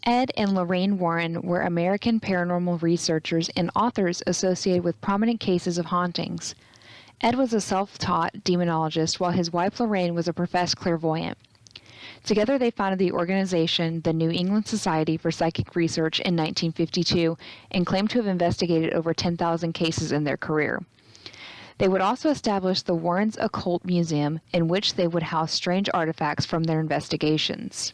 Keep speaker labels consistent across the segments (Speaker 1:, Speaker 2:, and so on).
Speaker 1: Ed and Lorraine Warren were American paranormal researchers and authors associated with prominent cases of hauntings. Ed was a self-taught demonologist, while his wife Lorraine was a professed clairvoyant. Together they founded the organization, the New England Society for Psychic Research, in 1952, and claimed to have investigated over 10,000 cases in their career. They would also establish the Warrens' Occult Museum, in which they would house strange artifacts from their investigations.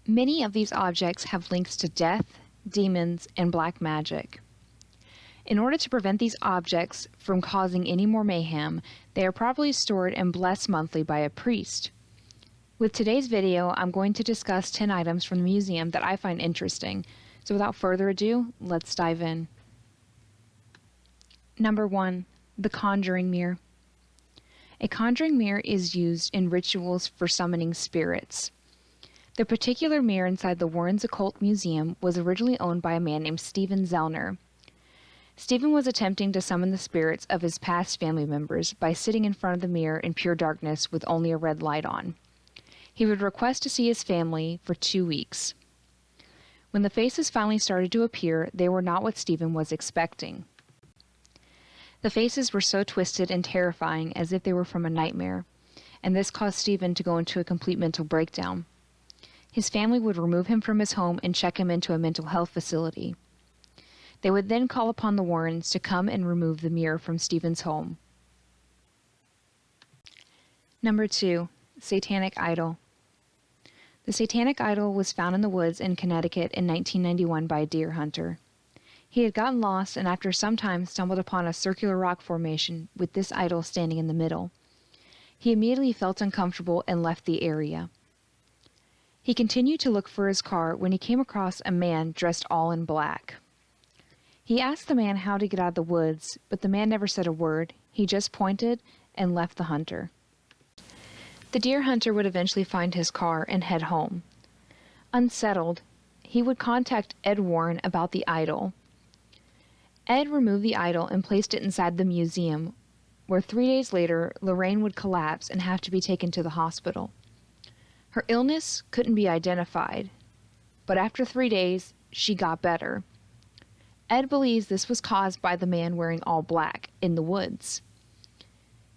Speaker 1: Many of these objects have links to death, demons, and black magic. In order to prevent these objects from causing any more mayhem, they are properly stored and blessed monthly by a priest. With today's video, I'm going to discuss 10 items from the museum that I find interesting. So without further ado, let's dive in. Number 1. The Conjuring Mirror. A conjuring mirror is used in rituals for summoning spirits. The particular mirror inside the Warrens' Occult Museum was originally owned by a man named Stephen Zellner. Stephen was attempting to summon the spirits of his past family members by sitting in front of the mirror in pure darkness with only a red light on. He would request to see his family for 2 weeks. When the faces finally started to appear, they were not what Stephen was expecting. The faces were so twisted and terrifying as if they were from a nightmare, and this caused Stephen to go into a complete mental breakdown. His family would remove him from his home and check him into a mental health facility. They would then call upon the Warrens to come and remove the mirror from Stephen's home. Number 2. Satanic Idol. The Satanic Idol was found in the woods in Connecticut in 1991 by a deer hunter. He had gotten lost and after some time stumbled upon a circular rock formation with this idol standing in the middle. He immediately felt uncomfortable and left the area. He continued to look for his car when he came across a man dressed all in black. He asked the man how to get out of the woods, but the man never said a word. He just pointed and left the hunter. The deer hunter would eventually find his car and head home. Unsettled, he would contact Ed Warren about the idol. Ed removed the idol and placed it inside the museum, where 3 days later, Lorraine would collapse and have to be taken to the hospital. Her illness couldn't be identified, but after 3 days, she got better. Ed believes this was caused by the man wearing all black in the woods.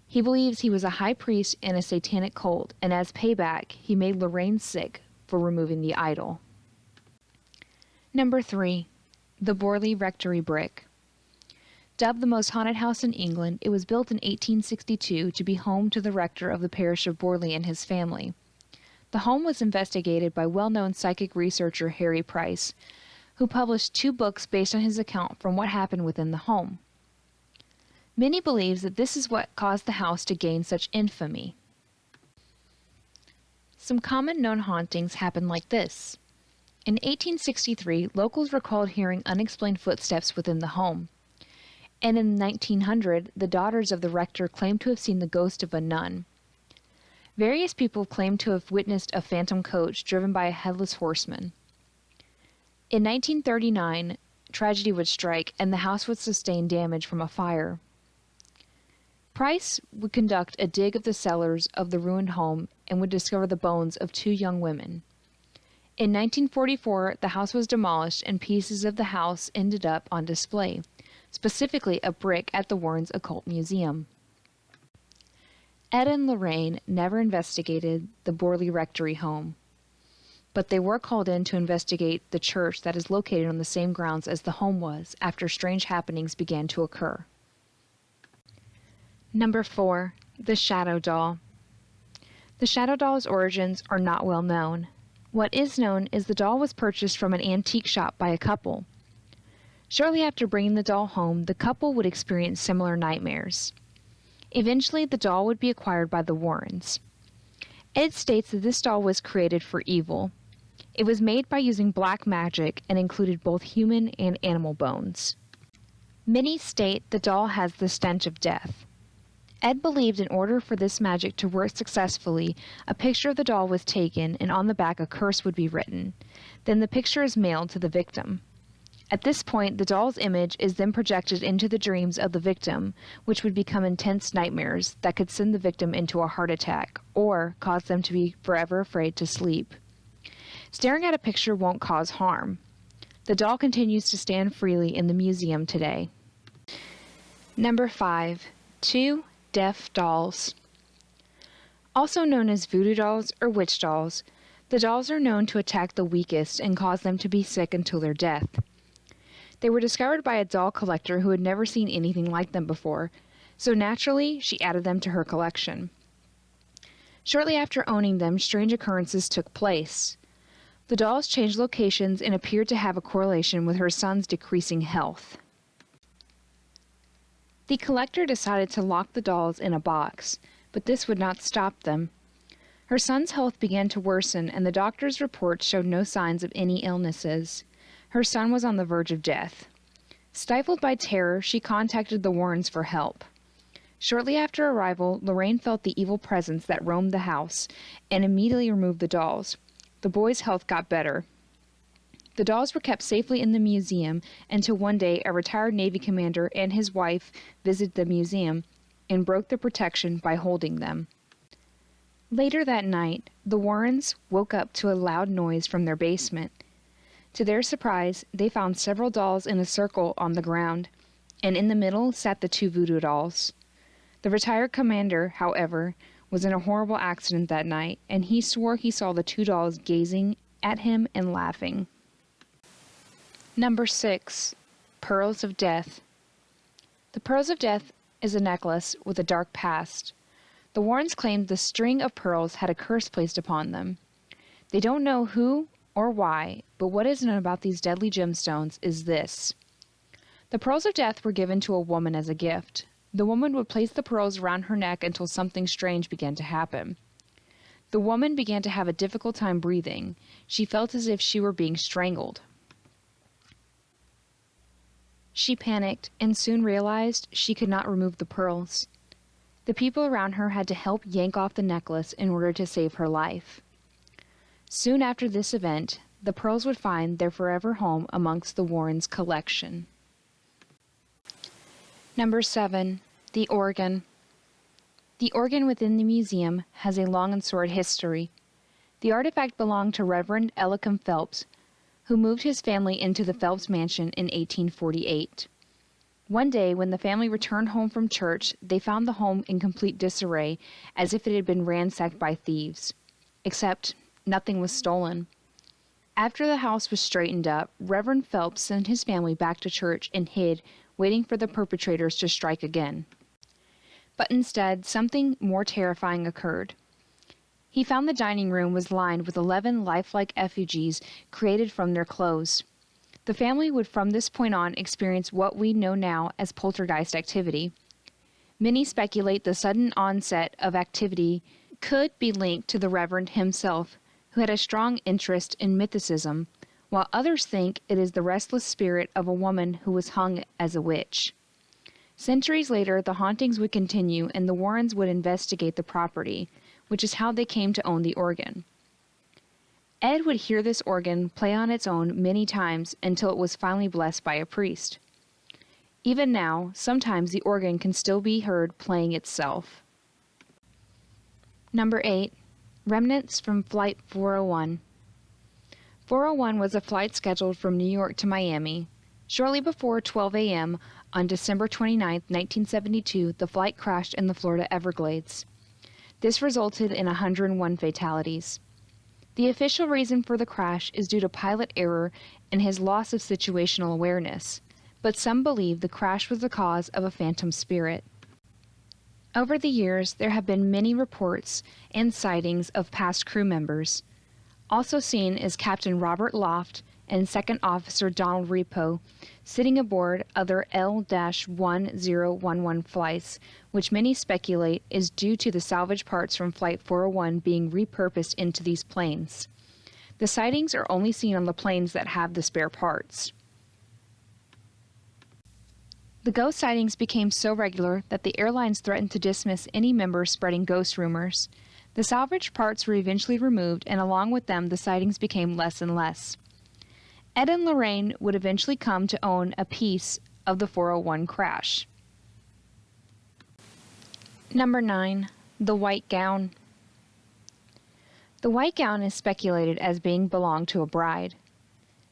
Speaker 1: He believes he was a high priest in a satanic cult, and as payback, he made Lorraine sick for removing the idol. Number 3. The Borley Rectory Brick. Dubbed the most haunted house in England, it was built in 1862 to be home to the rector of the parish of Borley and his family. The home was investigated by well-known psychic researcher Harry Price, who published 2 books based on his account from what happened within the home. Many believe that this is what caused the house to gain such infamy. Some common known hauntings happened like this. In 1863, locals recalled hearing unexplained footsteps within the home. And in 1900, the daughters of the rector claimed to have seen the ghost of a nun. Various people claimed to have witnessed a phantom coach driven by a headless horseman. In 1939, tragedy would strike and the house would sustain damage from a fire. Price would conduct a dig of the cellars of the ruined home and would discover the bones of 2 young women. In 1944, the house was demolished and pieces of the house ended up on display, specifically a brick at the Warrens' Occult Museum. Ed and Lorraine never investigated the Borley Rectory home, but they were called in to investigate the church that is located on the same grounds as the home was after strange happenings began to occur. Number 4. The Shadow Doll. The Shadow Doll's origins are not well known. What is known is the doll was purchased from an antique shop by a couple. Shortly after bringing the doll home, the couple would experience similar nightmares. Eventually, the doll would be acquired by the Warrens. Ed states that this doll was created for evil. It was made by using black magic and included both human and animal bones. Many state the doll has the stench of death. Ed believed in order for this magic to work successfully, a picture of the doll was taken and on the back a curse would be written. Then the picture is mailed to the victim. At this point, the doll's image is then projected into the dreams of the victim, which would become intense nightmares that could send the victim into a heart attack or cause them to be forever afraid to sleep. Staring at a picture won't cause harm. The doll continues to stand freely in the museum today. Number 5. 2 deaf dolls. Also known as voodoo dolls or witch dolls, the dolls are known to attack the weakest and cause them to be sick until their death. They were discovered by a doll collector who had never seen anything like them before, so naturally she added them to her collection. Shortly after owning them, strange occurrences took place. The dolls changed locations and appeared to have a correlation with her son's decreasing health. The collector decided to lock the dolls in a box, but this would not stop them. Her son's health began to worsen, and the doctor's reports showed no signs of any illnesses. Her son was on the verge of death. Stifled by terror, she contacted the Warrens for help. Shortly after arrival, Lorraine felt the evil presence that roamed the house and immediately removed the dolls. The boy's health got better. The dolls were kept safely in the museum until one day a retired Navy commander and his wife visited the museum and broke the protection by holding them. Later that night, the Warrens woke up to a loud noise from their basement. To their surprise, they found several dolls in a circle on the ground, and in the middle sat the 2 voodoo dolls. The retired commander, however, was in a horrible accident that night, and he swore he saw the 2 dolls gazing at him and laughing. Number 6. Pearls of Death. The Pearls of Death is a necklace with a dark past. The Warrens claimed the string of pearls had a curse placed upon them. They don't know who or why, but what is known about these deadly gemstones is this. The Pearls of Death were given to a woman as a gift. The woman would place the pearls around her neck until something strange began to happen. The woman began to have a difficult time breathing. She felt as if she were being strangled. She panicked and soon realized she could not remove the pearls. The people around her had to help yank off the necklace in order to save her life. Soon after this event, the pearls would find their forever home amongst the Warrens' collection. Number 7. The Organ. The organ within the museum has a long and sordid history. The artifact belonged to Reverend Eliakim Phelps, who moved his family into the Phelps mansion in 1848. One day, when the family returned home from church, they found the home in complete disarray, as if it had been ransacked by thieves. Except, nothing was stolen. After the house was straightened up, Reverend Phelps sent his family back to church and hid, waiting for the perpetrators to strike again. But instead, something more terrifying occurred. He found the dining room was lined with 11 lifelike effigies created from their clothes. The family would from this point on experience what we know now as poltergeist activity. Many speculate the sudden onset of activity could be linked to the Reverend himself, who had a strong interest in mythicism, while others think it is the restless spirit of a woman who was hung as a witch. Centuries later, the hauntings would continue and the Warrens would investigate the property, which is how they came to own the organ. Ed would hear this organ play on its own many times until it was finally blessed by a priest. Even now, sometimes the organ can still be heard playing itself. Number 8. Remnants from Flight 401. 401 was a flight scheduled from New York to Miami. Shortly before 12 a.m. on December 29, 1972, the flight crashed in the Florida Everglades. This resulted in 101 fatalities. The official reason for the crash is due to pilot error and his loss of situational awareness, but some believe the crash was the cause of a phantom spirit. Over the years, there have been many reports and sightings of past crew members. Also seen is Captain Robert Loft and Second Officer Donald Repo sitting aboard other L-1011 flights, which many speculate is due to the salvage parts from Flight 401 being repurposed into these planes. The sightings are only seen on the planes that have the spare parts. The ghost sightings became so regular that the airlines threatened to dismiss any member spreading ghost rumors. The salvage parts were eventually removed, and along with them, the sightings became less and less. Ed and Lorraine would eventually come to own a piece of the 401 crash. Number 9. The White Gown. The The white gown is speculated as being belonged to a bride.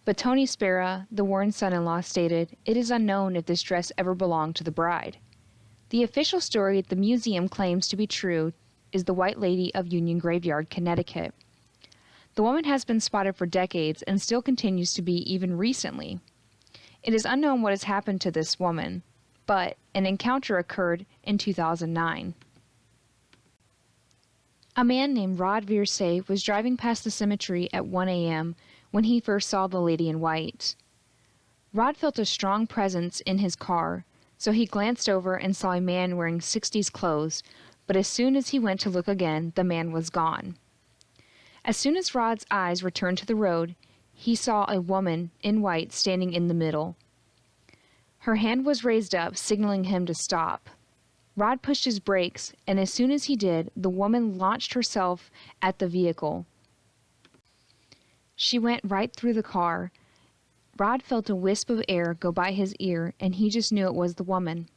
Speaker 1: But Tony Spera, the Warren son-in-law, stated, "It is unknown if this dress ever belonged to the bride." The official story the museum claims to be true is the White Lady of Union Graveyard, Connecticut. The woman has been spotted for decades and still continues to be even recently. It is unknown what has happened to this woman, but an encounter occurred in 2009. A man named Rod Veersay was driving past the cemetery at 1 a.m. when he first saw the lady in white. Rod felt a strong presence in his car, so he glanced over and saw a man wearing 60s clothes, but as soon as he went to look again, the man was gone. As soon as Rod's eyes returned to the road, he saw a woman in white standing in the middle. Her hand was raised up, signaling him to stop. Rod pushed his brakes, and as soon as he did, the woman launched herself at the vehicle. She went right through the car. Rod felt a wisp of air go by his ear, and he just knew it was the woman.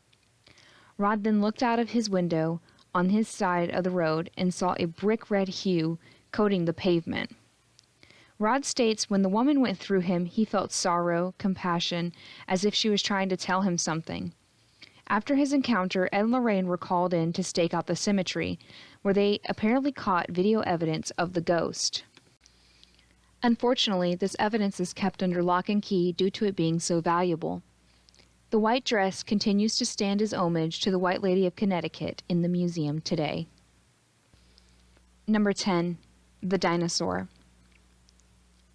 Speaker 1: Rod then looked out of his window on his side of the road and saw a brick red hue coating the pavement. Rod states when the woman went through him, he felt sorrow, compassion, as if she was trying to tell him something. After his encounter, Ed and Lorraine were called in to stake out the cemetery, where they apparently caught video evidence of the ghost. Unfortunately, this evidence is kept under lock and key due to it being so valuable. The white dress continues to stand as homage to the White Lady of Connecticut in the museum today. Number 10. The Dinosaur.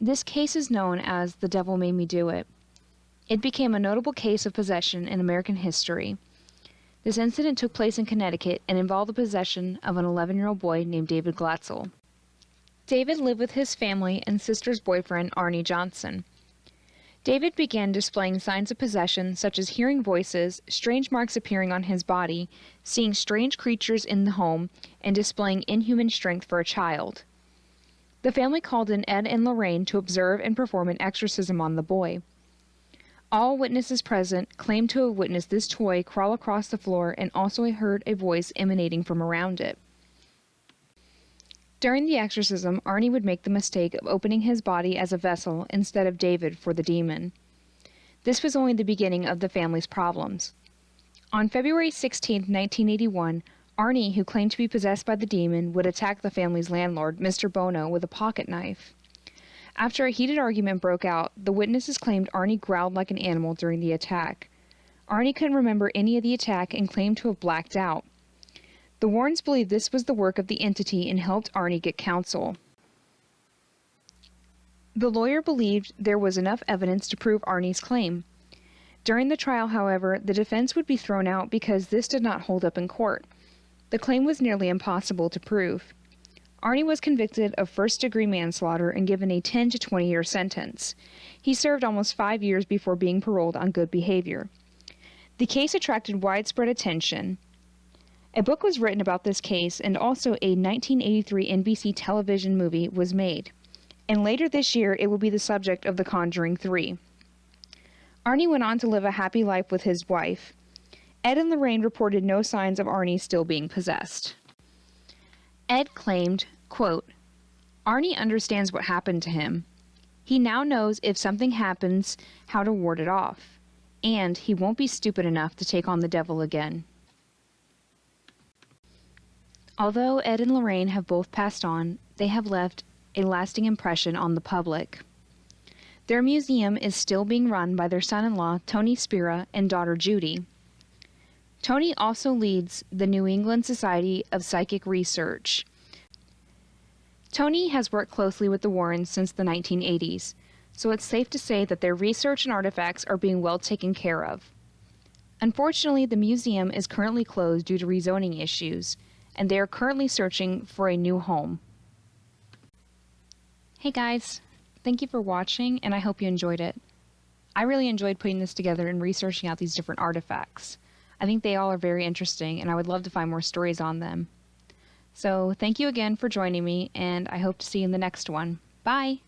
Speaker 1: This case is known as "The Devil Made Me Do It." It became a notable case of possession in American history. This incident took place in Connecticut and involved the possession of an 11-year-old boy named David Glatzel. David lived with his family and sister's boyfriend, Arnie Johnson. David began displaying signs of possession, such as hearing voices, strange marks appearing on his body, seeing strange creatures in the home, and displaying inhuman strength for a child. The family called in Ed and Lorraine to observe and perform an exorcism on the boy. All witnesses present claimed to have witnessed this toy crawl across the floor and also heard a voice emanating from around it. During the exorcism, Arnie would make the mistake of opening his body as a vessel instead of David for the demon. This was only the beginning of the family's problems. On February 16, 1981, Arnie, who claimed to be possessed by the demon, would attack the family's landlord, Mr. Bono, with a pocket knife. After a heated argument broke out, the witnesses claimed Arnie growled like an animal during the attack. Arnie couldn't remember any of the attack and claimed to have blacked out. The Warrens believed this was the work of the entity and helped Arnie get counsel. The lawyer believed there was enough evidence to prove Arnie's claim. During the trial, however, the defense would be thrown out because this did not hold up in court. The claim was nearly impossible to prove. Arnie was convicted of first-degree manslaughter and given a 10 to 20-year sentence. He served almost 5 years before being paroled on good behavior. The case attracted widespread attention. A book was written about this case, and also a 1983 NBC television movie was made. And later this year, it will be the subject of the Conjuring 3. Arnie went on to live a happy life with his wife. Ed and Lorraine reported no signs of Arnie still being possessed. Ed claimed, quote, "Arnie understands what happened to him. He now knows if something happens, how to ward it off. And he won't be stupid enough to take on the devil again." Although Ed and Lorraine have both passed on, they have left a lasting impression on the public. Their museum is still being run by their son-in-law, Tony Spera, and daughter, Judy. Tony also leads the New England Society of Psychic Research. Tony has worked closely with the Warrens since the 1980s, so it's safe to say that their research and artifacts are being well taken care of. Unfortunately, the museum is currently closed due to rezoning issues, and they are currently searching for a new home. Hey guys, thank you for watching, and I hope you enjoyed it. I really enjoyed putting this together and researching out these different artifacts. I think they all are very interesting, and I would love to find more stories on them. So thank you again for joining me, and I hope to see you in the next one. Bye!